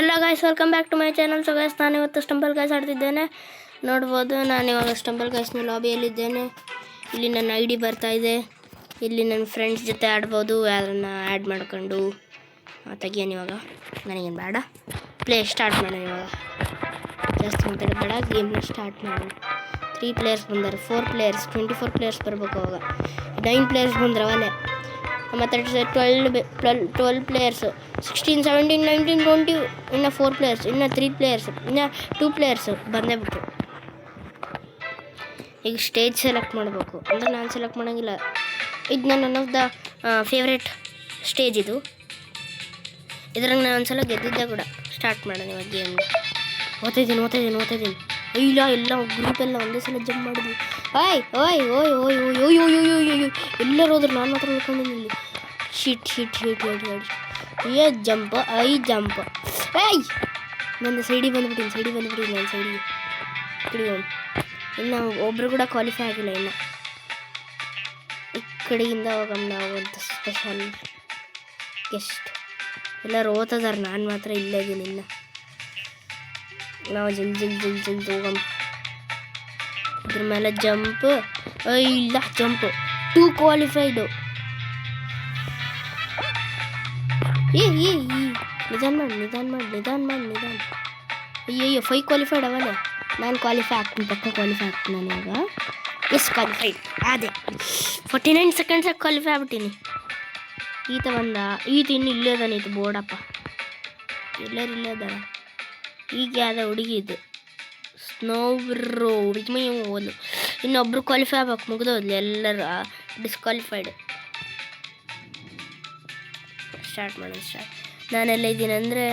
Hello guys, welcome back to my channel. So guys, ನಾನು ಇವತ್ತು stumble guys ಆಡ್ತಿದ್ದೇನೆ. ನೋಡ್ಬೋದು, ನಾನು ಇವಾಗ ಸ್ಟಂಬಲ್ ಗೈಸ್ನ ಲಾಬಿಯಲ್ಲಿದ್ದೇನೆ. ಇಲ್ಲಿ ನನ್ನ ಐ ಡಿ ಬರ್ತಾ ಇದೆ. ಇಲ್ಲಿ ನನ್ನ ಫ್ರೆಂಡ್ಸ್ ಜೊತೆ ಆಡ್ಬೋದು. ಯಾರನ್ನ ಆ್ಯಡ್ ಮಾಡ್ಕೊಂಡು ತೆಗಿಯೋಣ. ಇವಾಗ ನನಗೇನು ಬೇಡ, ಪ್ಲೇ ಸ್ಟಾರ್ಟ್ ಮಾಡೋಣ. ಇವಾಗ ಜಾಸ್ತಿ ಮಾತಾಡೋದು ಬೇಡ, ಗೇಮ್ನ ಸ್ಟಾರ್ಟ್ ಮಾಡೋಣ. 3 ಪ್ಲೇಯರ್ಸ್ ಬಂದಾರೆ, 4 ಪ್ಲೇಯರ್ಸ್, 24 ಪ್ಲೇಯರ್ಸ್ ಬರಬೇಕು. ಅವಾಗ 9 ಪ್ಲೇಯರ್ಸ್ ಬಂದ್ರೆ ಅವಲೇ. ಮತ್ತು 12 ಪ್ಲೇಯರ್ಸ್, 16, 17, 19, 20, ಇನ್ನು 4 ಪ್ಲೇಯರ್ಸ್, ಇನ್ನು 3 ಪ್ಲೇಯರ್ಸ್, ಇನ್ನು 2 ಪ್ಲೇಯರ್ಸ್ ಬಂದೇ ಬಿಟ್ಟು. ಈಗ ಸ್ಟೇಜ್ ಸೆಲೆಕ್ಟ್ ಮಾಡಬೇಕು. ಅಂದರೆ ನಾನು ಸೆಲೆಕ್ಟ್ ಮಾಡೋಂಗಿಲ್ಲ. ಇದು ನನ್ನ one of the favourite stage. ಇದ್ರಾಗ ನಾನು ಒಂದ್ಸಲ ಗೆದ್ದಿದ್ದೆ ಕೂಡ. ಸ್ಟಾರ್ಟ್ ಮಾಡೋಣ ಇವಾಗ ಗೇಮ್ನ. ಓದ್ತಾಯಿದ್ದೀನಿ. ಇಲ್ಲ ಎಲ್ಲ ಗ್ರೂಪೆಲ್ಲ ಒಂದೇ ಸಲ ಜಂಪ್ ಮಾಡಿದ್ವಿ. ಓಯ್ ಓಯ್ ಓಯ್ ಓಯ್ ಓಯ್ ಓಯ್ ಓಯ್ ಓಯ್ ಓಯ್ ಓಯ್ ಎಲ್ಲರೂ ಹೋದ್ರು, ನಾನು ಮಾತ್ರ ಉಳ್ಕೊಂಡಿದ್ದೀನಿ. Sheet jump jump. ಏಯ್, ನನ್ನ ಸೈಡಿಗೆ ಬಂದುಬಿಟ್ಟಿನಿ. ನನ್ನ ಸೈಡಿಗೆ ಕಡೆ ಇನ್ನು ಒಬ್ಬರು ಕೂಡ ಕ್ವಾಲಿಫೈ ಆಗಿಲ್ಲ. ಇನ್ನು ಈ ಕಡೆಯಿಂದ ಹೋಗಮ್ಮ ನಾವು ಅಂತ ಸ್ಪೆಷಲ್ ಗೆಸ್ಟ್. ಎಲ್ಲರೂ ಓದ್ತಿದ್ದಾರೆ, ನಾನು ಮಾತ್ರ ಇಲ್ಲೇ ಇದ್ದೀನಿ. ಇನ್ನು ನಾವು ಜಲ್ದಿ ಹೋಗಮ್ಮ. ಇದ್ರ ಮೇಲೆ ಜಂಪ್. ಇಲ್ಲ ಜಂಪ್ 2 ಕ್ವಾಲಿಫೈಡು. ನಿಧಾನ ಮಾಡಿ. ಅಯ್ಯೋ 5 ಕ್ವಾಲಿಫೈಡ್ ಅವಲ್ಲ. ನಾನು ಕ್ವಾಲಿಫೈ ಆಗ್ತೀನಿ, ಪಕ್ಕ ಕ್ವಾಲಿಫೈ ಆಗ್ತೀನಿ ನಾನು ಇವಾಗ. ಎಸ್, ಕ್ವಾಲಿಫೈಡ್ ಅದೇ 49 ಸೆಕೆಂಡ್ಸಾಗಿ ಕ್ವಾಲಿಫೈ ಆಗ್ಬಿಟ್ಟಿನಿ. ಈತ ಇನ್ನು ಇಲ್ಲೇ ಅದಾನೆ. ಈತ ಬೋರ್ಡಪ್ಪ, ಎಲ್ಲರೂ ಇಲ್ಲೇ ಅದಾರ. ಈಗ ಯಾವ್ದು ಹುಡುಗಿ ಇದು ಸ್ನೋವ್ರೋ ಹುಡುಗಿ ಓದ್ಲು. ಇನ್ನೊಬ್ರು ಕ್ವಾಲಿಫೈ ಆಗ್ಬೇಕು, ಮುಗಿದೋದ್ಲು. ಎಲ್ಲರೂ ಡಿಸ್ಕ್ವಾಲಿಫೈಡ್. ಸ್ಟಾರ್ಟ್ ಮಾಡೋಣ. ನಾನೆಲ್ಲ ಇದ್ದೀನಿ ಅಂದರೆ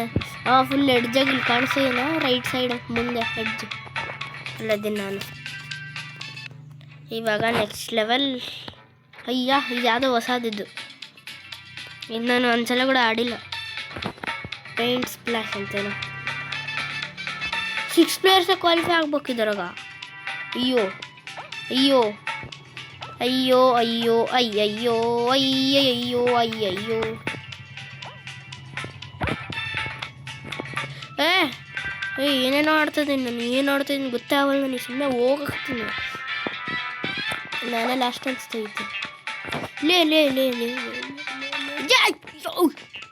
ಫುಲ್ ಎಡ್ಜಾಗಿ ಇಲ್ಲಿ ಕಾಣಿಸ್ತೀನ. ರೈಟ್ ಸೈಡ್ ಮುಂದೆ ಎಡ್ಜ್ ಅಲ್ಲದ್ದೀನಿ ನಾನು. ಇವಾಗ ನೆಕ್ಸ್ಟ್ ಲೆವೆಲ್. ಅಯ್ಯ, ಇದು ಯಾವುದೋ ಹೊಸದಿದ್ದು. ಇದು ನಾನು ಒಂದ್ಸಲ ಕೂಡ ಆಡಿಲ್ಲ. ಪೇಂಟ್ ಸ್ಪ್ಲಾಶ್ ಅಂತೇನು. 6 ಪ್ಲೇಯರ್ಸ ಕ್ವಾಲಿಫೈ ಆಗ್ಬೇಕು ಇದ್ರಾಗ. ಅಯ್ಯೋ ಏನೇನೋ ಆಡ್ತಿದ್ದೀನಿ ನಾನು. ಏನು ಆಡ್ತಿದ್ದೀನಿ ಗೊತ್ತೇ ಆಗಲ್ಲ ನನಗೆ. ಸುಮ್ಮನೆ ಹೋಗ್ತೀನಿ. ನಾನೇ ಲಾಸ್ಟ್ ಅನಿಸ್ತೈತಿ. ಲೇ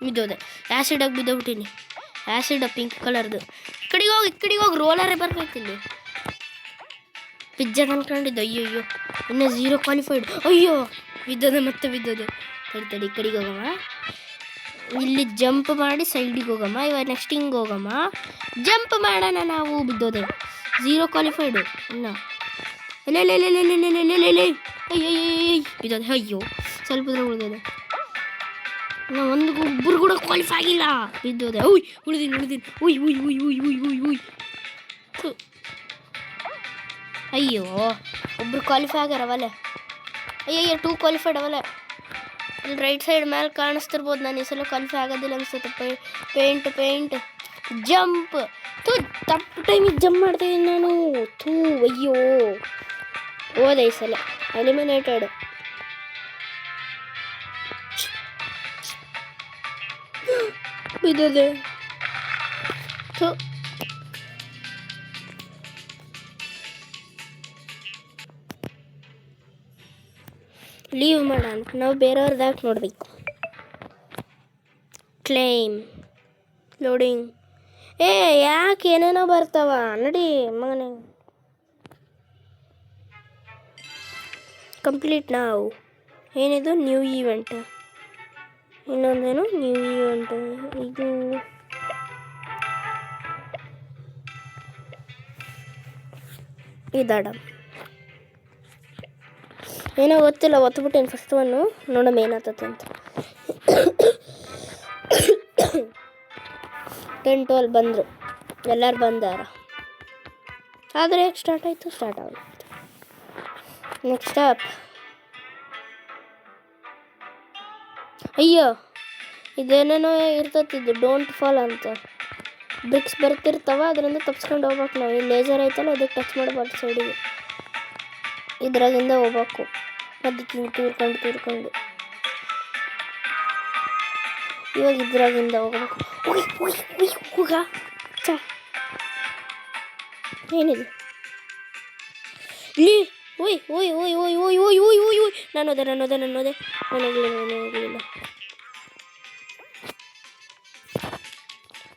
ಬಿದ್ದೋದೆ. ಆ್ಯಸಿಡಾಗಿ ಬಿದ್ದೋಗ್ಬಿಟ್ಟಿನಿ. ಆ್ಯಸಿಡ್ ಪಿಂಕ್ ಕಲರ್ದು. ಈ ಕಡೆಗೆ ಹೋಗಿ ರೋಲರೇ ಬರ್ಬೇಕಿಲ್ಲಿ. ಪಿಜ್ಜಾ ಅನ್ಕೊಂಡಿದ್ದೆ. ಅಯ್ಯೋ ಇನ್ನೂ 0 ಕ್ವಾಲಿಫೈಡ್. ಅಯ್ಯೋ ಮತ್ತೆ ಬಿದ್ದೋದೆ. ತಡಿ ಈ ಕಡೆಗೆ ಹೋಗಮ್ಮ. ಇಲ್ಲಿ ಜಂಪ್ ಮಾಡಿ ಸೈಡಿಗೆ ಹೋಗಮ್ಮ. ಇವಾಗ ನೆಕ್ಸ್ಟ್ ಹಿಂಗೆ ಹೋಗಮ್ಮ. ಜಂಪ್ ಮಾಡೋಣ ನಾವು. ಬಿದ್ದೋದೆ. 0 ಕ್ವಾಲಿಫೈಡು. ಇನ್ನು ಬಿದ್ದೋದೆ. ಅಯ್ಯೋ ಸ್ವಲ್ಪ ಉಳಿದೋದೆ. ಇನ್ನು ಒಬ್ಬರು ಕೂಡ ಕ್ವಾಲಿಫೈ ಆಗಿಲ್ಲ. ಬಿದ್ದೋದೆ. ಉಳಿದೀನಿ. ಅಯ್ಯೋ ಒಬ್ರು ಕ್ವಾಲಿಫೈ ಆಗ್ಯಾರ ಅವಲ್ಲೇ. 2 ಕ್ವಾಲಿಫೈಡ್ ಅವಲ್ಲೇ. ಇಲ್ಲಿ ರೈಟ್ ಸೈಡ್ ಮೇಲೆ ಕಾಣಿಸ್ತಿರ್ಬೋದು. ನಾನು ಈ ಸಲ ಕ್ವಾಲಿಫೈ ಆಗೋದಿಲ್ಲ ಅನಿಸುತ್ತೆ. Paint jump. ತಪ್ಪು ಟೈಮಿಗೆ ಜಂಪ್ ಮಾಡ್ತಾಯಿದ್ದೀನಿ ನಾನು. ಅಯ್ಯೋ ಹೋದೆ ಈ ಸಲ. ಎಲಿಮಿನೇಟೆಡ್. ಬಿದ್ದೋದೆ. ಲೀವ್ ಮಾಡೋಣ. ನಾವು ಬೇರೆಯವ್ರದಾಗ ನೋಡಬೇಕು. Claim loading. ಯಾಕೆ ಏನೇನೋ ಬರ್ತಾವ ನಡಿ ಮಗನೇ. ಕಂಪ್ಲೀಟ್ ನಾವು. ಏನಿದು ನ್ಯೂ ಈವೆಂಟ್. ಇನ್ನೊಂದೇನು ನ್ಯೂ ಈವೆಂಟ್. ಇದು ಇದಾಡ ಏನೋ ಗೊತ್ತಿಲ್ಲ. ಒತ್ಬಿಟ್ಟೇನು ಫಸ್ಟ್ ಒನ್ನು. ನೋಡಮ್ಮ ಏನಾಗ್ತದೆ ಅಂತ. 10, 12 ಬಂದರು. ಎಲ್ಲರೂ ಬಂದಾರ. ಆದರೆ ಹೇಗೆ ಸ್ಟಾರ್ಟ್ ಆಯಿತು? ಸ್ಟಾರ್ಟ್ ಆಗಲ್ಲ. Next up. ಅಯ್ಯೋ ಇದೇನೇನೋ ಇರ್ತತಿದ್ದು. ಡೋಂಟ್ ಫಾಲ್ ಅಂತ ಬ್ರಿಕ್ಸ್ ಬರ್ತಿರ್ತಾವ. ಅದರಿಂದ ತಪ್ಸ್ಕೊಂಡು ಹೋಗ್ಬೇಕು ನಾವು. ಈ ಲೇಸರ್ ಐತಲ್ಲ, ಇದಕ್ಕೆ ಟಚ್ ಮಾಡಬಾರ್ದು. ಸೈಡಿಗೆ ಇದ್ರಾಗಿಂದ ಹೋಗ್ಬೇಕು. ಅದಕ್ಕೆ ಹಿಂಗೆ ತೂರ್ಕೊಂಡು ಇವಾಗ ಇದ್ರಾಗಿಂದ ಹೋಗ್ಬೇಕು. ಹೋಗ ಏನಿದು ಇಲ್ಲಿ ಓಯ್ ಓಯ್ ಓಯ್ ಓಯ್ ಓಯ್ ಓಯ್ ಓಯ್ ಓಯ್ ಓಯ್ ನಾನೋದೆ ಹೋಗಲಿಲ್ಲ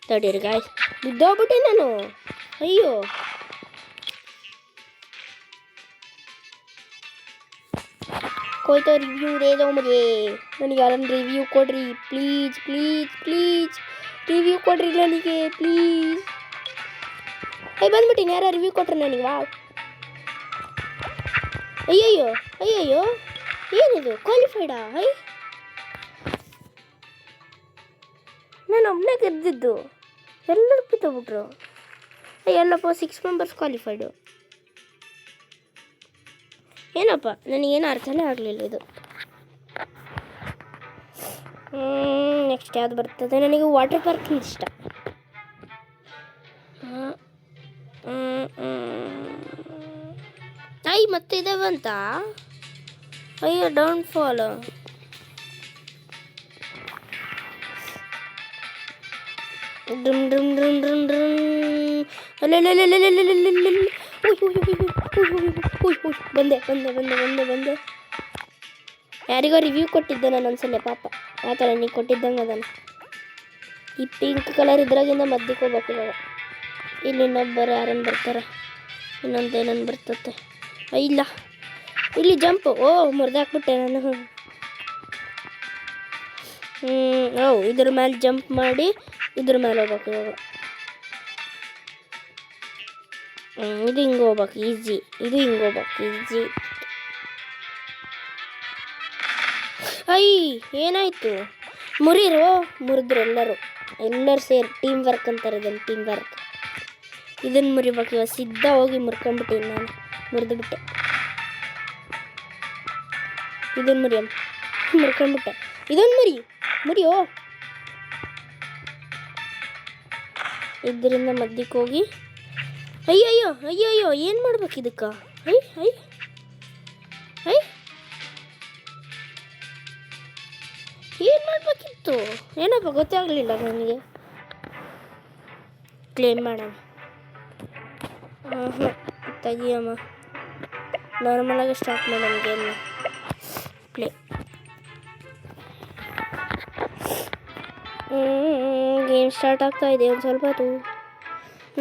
ತಡೀರಿ ಗಾಯ್ಸ್ ಬಿದ್ದೋಗ್ಬಿಟ್ಟೆ ನಾನು ಅಯ್ಯೋ कोई तो रिव्यू दे दो मुझे ನನಗೆ ಯಾರನ್ನ ರಿವ್ಯೂ ಕೊಡ್ರಿ ಪ್ಲೀಸ್ ರಿವ್ಯೂ ಕೊಡ್ರಿ ನನಗೆ ಪ್ಲೀಸ್ ಬಂದ್ಬಿಟ್ಟಿನಿ ಯಾರು ರಿವ್ಯೂ ಕೊಟ್ರಿ ನನಗೆ ವಾವ್ ಅಯ್ಯಯ್ಯೋ ಏನಿದು ಕ್ವಾಲಿಫೈಡಾ ನಾನು ಒಬ್ಬನೇ ಗೆದ್ದಿದ್ದು ಎಲ್ಲರೂ ಬಿತ್ತೋಗ್ಬಿಟ್ರು ಎಲ್ಲಪ್ಪ 6 ಮೆಂಬರ್ಸ್ ಕ್ವಾಲಿಫೈಡು ಏನಪ್ಪ ನನಗೇನು ಅರ್ಥನೇ ಆಗಲಿಲ್ಲ ಇದು ನೆಕ್ಸ್ಟ್ ಯಾವ್ದು ಬರ್ತದೆ ನನಗೆ ವಾಟರ್ ಪಾರ್ಕ್ ಇಷ್ಟ ಮತ್ತೆ ಇದೆ ಬಂತ ಅಯ್ಯೋ ಡೌನ್ ಫಾಲ್ ಬಂದೆ ಯಾರಿಗೋ ರಿವ್ಯೂ ಕೊಟ್ಟಿದ್ದೆ ನಾನು ಒಂದ್ಸಲ ಪಾಪ ಆ ಥರ ನೀನು ಕೊಟ್ಟಿದ್ದಂಗೆ ಅದನ್ನು ಈ ಪಿಂಕ್ ಕಲರ್ ಇದ್ರಾಗಿಂದ ಮಧ್ಯಕ್ಕೆ ಹೋಗ್ಬೇಕು ಇವಾಗ ಇಲ್ಲಿ ಇನ್ನೊಬ್ಬರು ಯಾರನ್ನು ಬರ್ತಾರೆ ಇನ್ನೊಂದೇನನ್ನು ಬರ್ತತೆ ಇಲ್ಲ ಇಲ್ಲಿ ಜಂಪು ಮುರಿದಾಕ್ಬಿಟ್ಟೆ ನಾನು ಇದ್ರ ಮೇಲೆ ಜಂಪ್ ಮಾಡಿ ಇದ್ರ ಮೇಲೆ ಹೋಗ್ಬೇಕು ಇವಾಗ ಇದು ಹಿಂಗೆ ಹೋಗ್ಬೇಕು ಈಜಿ ಏನಾಯಿತು ಮುರಿದ್ರು ಎಲ್ಲರೂ ಸೇರಿ ಟೀಮ್ ವರ್ಕ್ ಅಂತಾರೆ ಇದನ್ನು ಟೀಮ್ ವರ್ಕ್ ಇದನ್ನು ಮುರಿಬೇಕು ಇವಾಗ ಸಿದ್ಧ ಹೋಗಿ ಮುರ್ಕೊಂಡ್ಬಿಟ್ಟೆ ನಾನು ಮುರಿದುಬಿಟ್ಟೆ ಇದನ್ನು ಮುರ್ಕೊಂಡ್ಬಿಟ್ಟೆ ಇದನ್ನು ಮುರಿಯೋ ಇದರಿಂದ ಮಧ್ಯಕ್ಕೆ ಹೋಗಿ ಅಯ್ಯಯ್ಯೋ ಏನು ಮಾಡ್ಬೇಕು ಇದಕ್ಕೆ ಏನು ಮಾಡಬೇಕಿತ್ತು ಏನಪ್ಪ ಗೊತ್ತಾಗಲಿಲ್ಲ ನನಗೆ ಕ್ಲೇಮ್ ಮಾಡೋಣ ತೆಗಿಯಮ್ಮ ನಾರ್ಮಲಾಗಿ ಸ್ಟಾರ್ಟ್ ಮಾಡೋಣ ಗೇಮ್ನ ಪ್ಲೇ ಗೇಮ್ ಸ್ಟಾರ್ಟ್ ಆಗ್ತಾ ಇದೆ ಒಂದು ಸ್ವಲ್ಪ ಹೊತ್ತು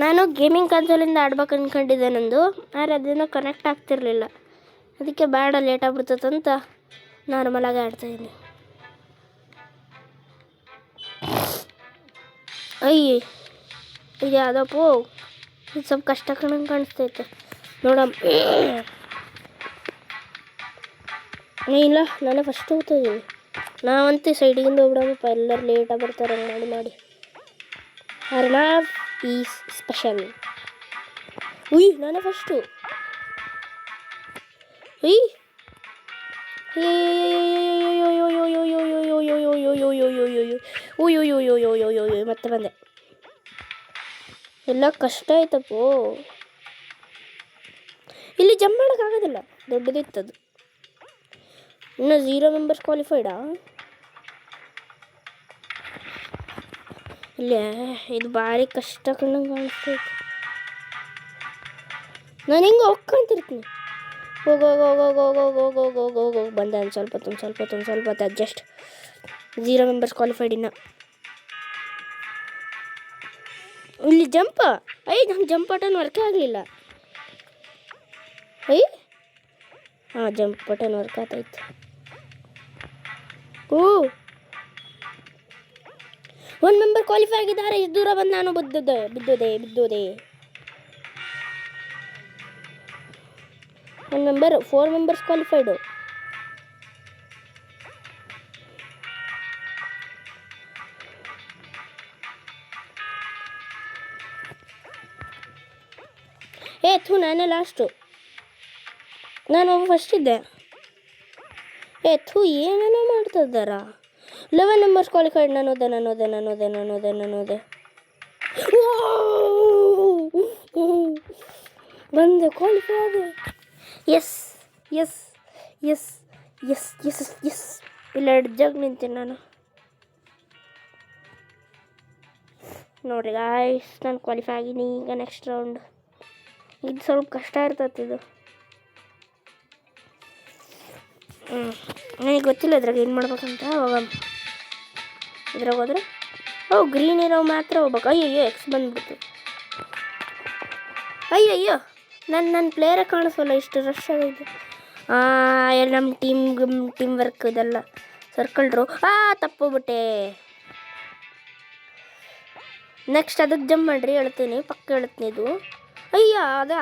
ನಾನು ಗೇಮಿಂಗ್ ಕನ್ಸೋಲಿಂದ ಆಡ್ಬೇಕು ಅಂದ್ಕೊಂಡಿದ್ದೆ ನಂದು ಆದರೆ ಅದನ್ನು ಕನೆಕ್ಟ್ ಆಗ್ತಿರಲಿಲ್ಲ ಅದಕ್ಕೆ ಬೇಡ ಲೇಟ್ ಆಗ್ಬಿಡ್ತದಂತ ನಾರ್ಮಲಾಗಿ ಆಡ್ತಾಯಿದ್ದೀನಿ ಇದು ಯಾವುದಪ್ಪ ಇದು ಸ್ವಲ್ಪ ಕಷ್ಟ ಕಾಣಿಸ್ತೈತೆ ನೋಡಮ್ಮ ಇಲ್ಲ ನಾನೇ ಫಸ್ಟ್ ಹೋಗ್ತಾಯಿದ್ದೀನಿ ನಾವಂತೂ ಸೈಡಿಗಿಂದ ಹೋಗ್ಬಿಡಮ್ಮಪ್ಪ ಎಲ್ಲರೂ ಲೇಟಾಗಿ ಬರ್ತಾರೆ ಮಾಡಿ ಅರ್ನಾವ್ ಈಸ್ ಸ್ಪೆಷಲ್ ನಾನೇ ಫಸ್ಟು ಮತ್ತೆ ಬಂದೆ ಎಲ್ಲ ಕಷ್ಟ ಆಯ್ತಪ್ಪೋ ಇಲ್ಲಿ ಜಂಪ್ ಮಾಡೋಕ್ಕಾಗೋದಿಲ್ಲ ದೊಡ್ಡದಿತ್ತದು ಇನ್ನು 0 ಮೆಂಬರ್ಸ್ ಕ್ವಾಲಿಫೈಡಾ ಇಲ್ಲ ಇದು ಭಾರಿ ಕಷ್ಟ ಕಂಡಂಗೆ ಕಾಣಿಸ್ತೈತೆ ನಾನು ಹಿಂಗೆ ಹೋಗ್ಕೊಂತಿರ್ತೀನಿ ಹೋಗೋ ಬಂದೆ ಒಂದು ಸ್ವಲ್ಪ ಅಡ್ಜಸ್ಟ್ 0 ಮೆಂಬರ್ಸ್ ಕ್ವಾಲಿಫೈಡ್ ಇನ್ನು ಇಲ್ಲಿ ಜಂಪ್ ನಾನು ಜಂಪ್ ಬಟನ್ ವರ್ಕೇ ಆಗಲಿಲ್ಲ ಜಂಪ್ ಬಟನ್ ವರ್ಕ್ ಆಗ್ತೈತೆ ಒಂದು ಮೆಂಬರ್ ಕ್ವಾಲಿಫೈ ಆಗಿದ್ದಾರೆ ಇಷ್ಟು ದೂರ ಬಂದು ನಾನು ಬಿದ್ದೋದೆ 4 ಮೆಂಬರ್ಸ್ ಕ್ವಾಲಿಫೈಡು ನಾನೇ ಲಾಸ್ಟು ನಾನು ಫಸ್ಟ್ ಇದ್ದೆ ಏನೇನೋ ಮಾಡ್ತಿದ್ದಾರ 11 ಮೆಂಬರ್ಸ್ ಕ್ವಾಲಿಫೈಡ್ ನಾನು ಓದೆ ಬಂದೆ ಕ್ವಾಲಿಫೈ ಆದೆ ಎಸ್ ಇಲ್ಲ 2 ಜಾಗ ನಿಂತೀನಿ ನಾನು ನೋಡ್ರಿ ಗಾಯ್ಸ್, ನಾನು ಕ್ವಾಲಿಫೈ ಆಗಿನಿ. ಈಗ ನೆಕ್ಸ್ಟ್ ರೌಂಡ್. ಇದು ಸ್ವಲ್ಪ ಕಷ್ಟ ಇರ್ತೈತೆ ಇದು. ನನಗೆ ಗೊತ್ತಿಲ್ಲ ಇದ್ರಾಗ ಏನು ಮಾಡ್ಬೇಕಂತ. ಹೋಗ ಇದ್ರಾಗ ಹೋದ್ರೆ ಗ್ರೀನ್ ಇರೋ ಮಾತ್ರ ಹೋಗ್ಬೇಕು. ಅಯ್ಯಯ್ಯೋ ಎಕ್ಸ್ ಬಂದ್ಬಿಡ್ತು. ಅಯ್ಯಯ್ಯೋ ನನ್ನ ಪ್ಲೇಯರೇ ಕಾಣಿಸೋಲ್ಲ, ಇಷ್ಟು ರಶ್ ಆಗೈತೆ. ನಮ್ಮ ಟೀಮ್ ವರ್ಕ್ ಇದೆಲ್ಲ. ಸರ್ಕಲ್ ಡ್ರೋ ತಪ್ಪೋಗ್ಬಿಟ್ಟೆ. ನೆಕ್ಸ್ಟ್ ಅದಕ್ಕೆ ಜಂಪ್ ಮಾಡ್ರಿ, ಹೇಳ್ತೀನಿ, ಪಕ್ಕ ಹೇಳ್ತೀನಿ ಇದು. ಅಯ್ಯ ಅದಾ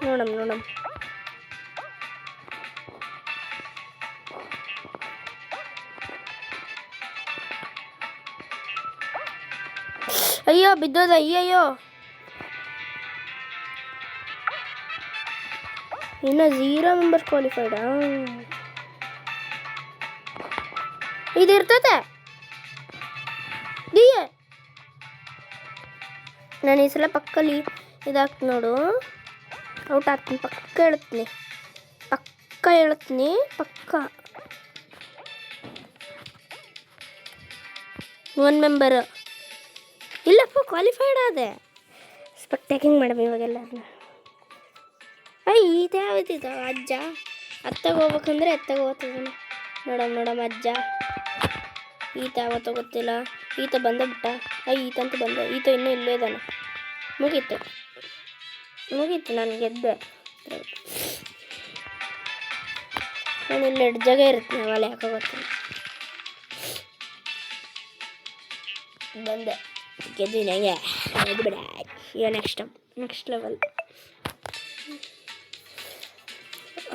ನೋಡಮ್. ಅಯ್ಯೋ ಬಿದ್ದೋದ. ಅಯ್ಯಯ್ಯೋ ಇನ್ನು 0 ಮೆಂಬರ್ಸ್ ಕ್ವಾಲಿಫೈಡಾ? ಇದು ಇರ್ತೈತೆ. ನಾನು ಈ ಸಲ ಪಕ್ಕಲ್ಲಿ ಇದಾಗ್ತು ನೋಡು, ಔಟ್ ಆಗ್ತೀನಿ. ಪಕ್ಕ ಹೇಳ್ತೀನಿ. 1 ಮೆಂಬರ್ ಇಲ್ಲಪ್ಪ, ಕ್ವಾಲಿಫೈಡ್ ಆದೆ. ಸ್ಪೆಕ್ಟ್ಯಾಕಿಂಗ್ ಮಾಡಮ್ ಇವಾಗೆಲ್ಲ. ಈತ ಯಾವ್ದಿದ ಅಜ್ಜ? ಅತ್ತಾಗ ಹೋಗ್ಬೇಕಂದ್ರೆ ಎತ್ತಾಗ ಹೋಗ್ತದ. ನೋಡಮ್ ಅಜ್ಜ. ಈತ ಯಾವತ್ತೋ ಗೊತ್ತಿಲ್ಲ. ಈತ ಬಂದ ಈತಂತೂ ಬಂದ. ಈತ ಇನ್ನೂ ಇಲ್ಲೇ ಇದ್ದಾನೆ. ಮುಗೀತು ನಾನು ಗೆದ್ದೆ. ನಾನು ಇಲ್ಲಿ 2 ಜಾಗ ಇರುತ್ತೆ, ನಾವಲ್ಲಿ ಯಾಕೋ ಗೊತ್ತಿಲ್ಲ. ಬಂದೆ, ಗೆದ್ದಿನಿ. ಹಂಗೆ ಗೆದ್ದು ಬಿಡ. ಈಗ ನೆಕ್ಸ್ಟ್ ಲೆವೆಲ್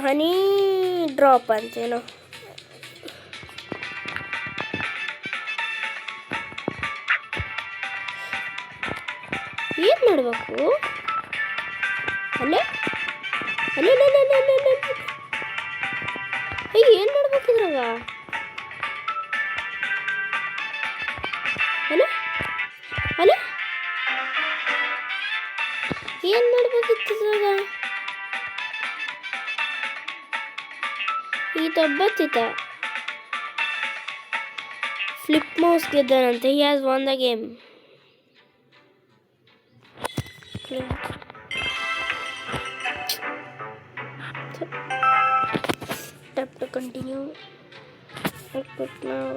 ಹನಿ ಡ್ರಾಪ್ ಅಂತೇನೋ. ಏನು ಮಾಡಬೇಕು? ಅಲ್ಲೇ ಏನು ಮಾಡ್ಬೇಕಿದ್ರಾಗ? ಅಲ್ಲೇ ಏನು ಮಾಡ್ಬೇಕಿತ್ತದ್ರಾಗ? ಈತ ಒಬ್ಬತ್ತಿತ್ತ ಫ್ಲಿಪ್ ಮೌಸ್ ಗೆದ್ದಾನಂತೆ. He has won the game. Tap to continue. But now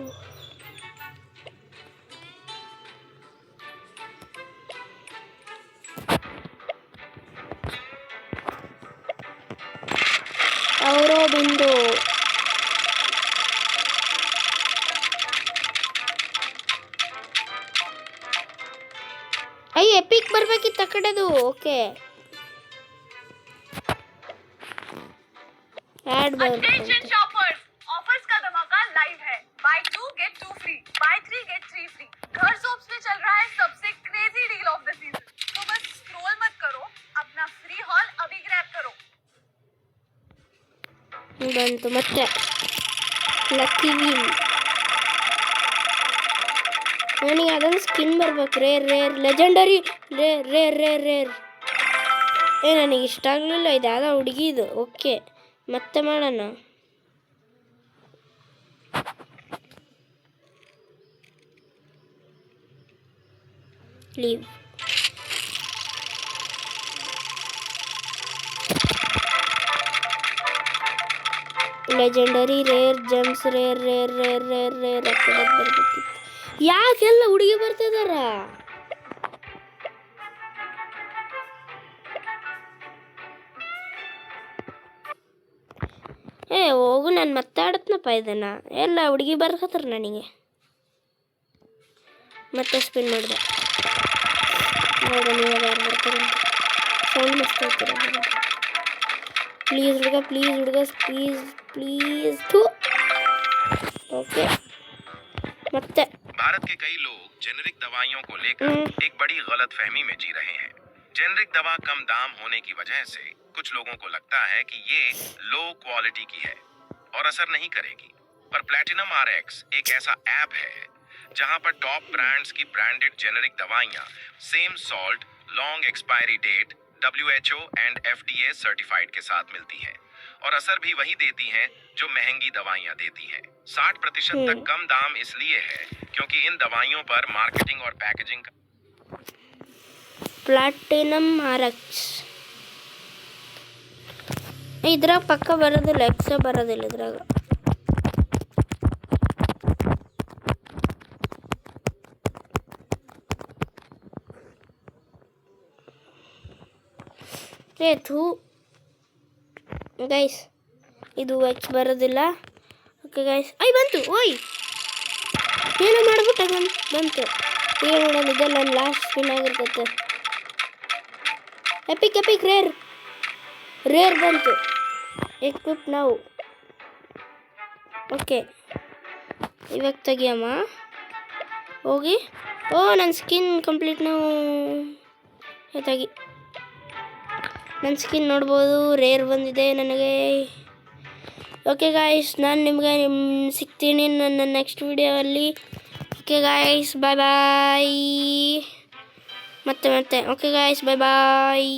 Bindu epic ಬರ್ಬೇಕಿತ್ತು ಆ ಕಡೆದು. ಓಕೆ Attention shoppers, offers का धमाका लाइव है. Buy 2 get 2 free, buy 3 get 3 free. घर सोप्स में चल रहा है सबसे crazy deal of the season. तो बस स्क्रॉल मत करो, अपना फ्री हॉल अभी ग्रैब करो. ಬಂತು ಮತ್ತೆ ಲಕ್ಕಿ ವೀಲ್. ನನಗೆ ಅದೊಂದು ಸ್ಕಿನ್ ಬರ್ಬೇಕು. Rare legendary rare. ನನಗೆ ಇಷ್ಟ ಆಗಲಿಲ್ಲ. ಇದು ಯಾವುದೋ ಹುಡುಗಿದು. ಓಕೆ ಮತ್ತೆ ಮಾಡೋಣ. Leave. Legendary rare gems rare ಬರ್ಬೇಕಿತ್ತು. ಯಾಕೆಲ್ಲ ಹುಡುಗಿ ಬರ್ತಿದಾರ? ಹೋಗು, ನಾನು ಮಾತಾಡತ್ನಪ್ಪ ಇದನ್ನ. ಎಲ್ಲ ಹುಡುಗಿ ಬರ್ಕತ್ತಾರ ನನಗೆ. ಮತ್ತೆ ಸ್ಪಿನ್ ಮಾಡಿದೆ. ನೋಡೋಣ ಇವಾಗ ಯಾರು ಬರ್ತಾರೆ. ಸೌಂಡ್ ಮಸ್ತ್ ಆಗ್ತಾರೆ. प्लीज हुड़गा प्लीज थू ओके ಮತ್ತೆ भारत के कई लोग जेनेरिक दवाइयों को लेकर एक बड़ी गलतफहमी में जी रहे हैं। जेनेरिक दवा कम दाम होने की वजह से कुछ लोगों को लगता है कि ये लो क्वालिटी की है और असर नहीं करेगी। पर प्लैटिनम RX एक ऐसा ऐप है जहां पर टॉप ब्रांड्स की ब्रांडेड जेनेरिक दवाइयां same salt, long expiry date, WHO and FDA certified के साथ मिलती है और असर भी वही देती हैं जो महंगी दवाइयां देती हैं। 60% तक कम दाम इसलिए है क्योंकि इन दवाइयों पर मार्केटिंग और पैकेजिंग ಪ್ಲಾಟಿನಮ್ RX ಇದ್ರಾಗ ಪಕ್ಕ ಬರೋದಿಲ್ಲ, ಎಕ್ಸ್ಟ್ರಾ ಬರೋದಿಲ್ಲ ಇದ್ರಾಗ. ಥೂ ಗೈಸ್, ಇದು ಎಕ್ಸ್ ಬರೋದಿಲ್ಲ. ಓಕೆ ಗೈಸ್, ಬಂತು. ಓಯ್ ಏನೋ ಮಾಡ್ಬಿಟ್ಟೆ, ಬಂತು. ಏನು ನೋಡೋದು, ಇದೆ ನನ್ನ ಲಾಸ್ಟ್ ಸ್ಪಿನ್ ಆಗಿರ್ತೈತೆ. ಎಪಿಕ್ ರೇರ್ ಬಂತು. ಎಕ್ವಿಪ್ ನಾವು. ಓಕೆ, ಇವಾಗ ತೆಗಿಯಮ್ಮ ಹೋಗಿ. ನನ್ನ ಸ್ಕಿನ್ ಕಂಪ್ಲೀಟ್ ನಾವು ತೆಗಿ. ನನ್ನ ಸ್ಕಿನ್ ನೋಡ್ಬೋದು, ರೇರ್ ಬಂದಿದೆ ನನಗೆ. ಓಕೆ ಗಾಯ್ಸ್, ನಾನು ನಿಮಗೆ ಸಿಗ್ತೀನಿ ನನ್ನ ನೆಕ್ಸ್ಟ್ ವಿಡಿಯೋಲ್ಲಿ. ಓಕೆ ಗಾಯ್ಸ್, ಬಾಯ್ ಮತ್ತೆ. ಓಕೆ ಗಾಯ್ಸ್, ಬಾಯ್.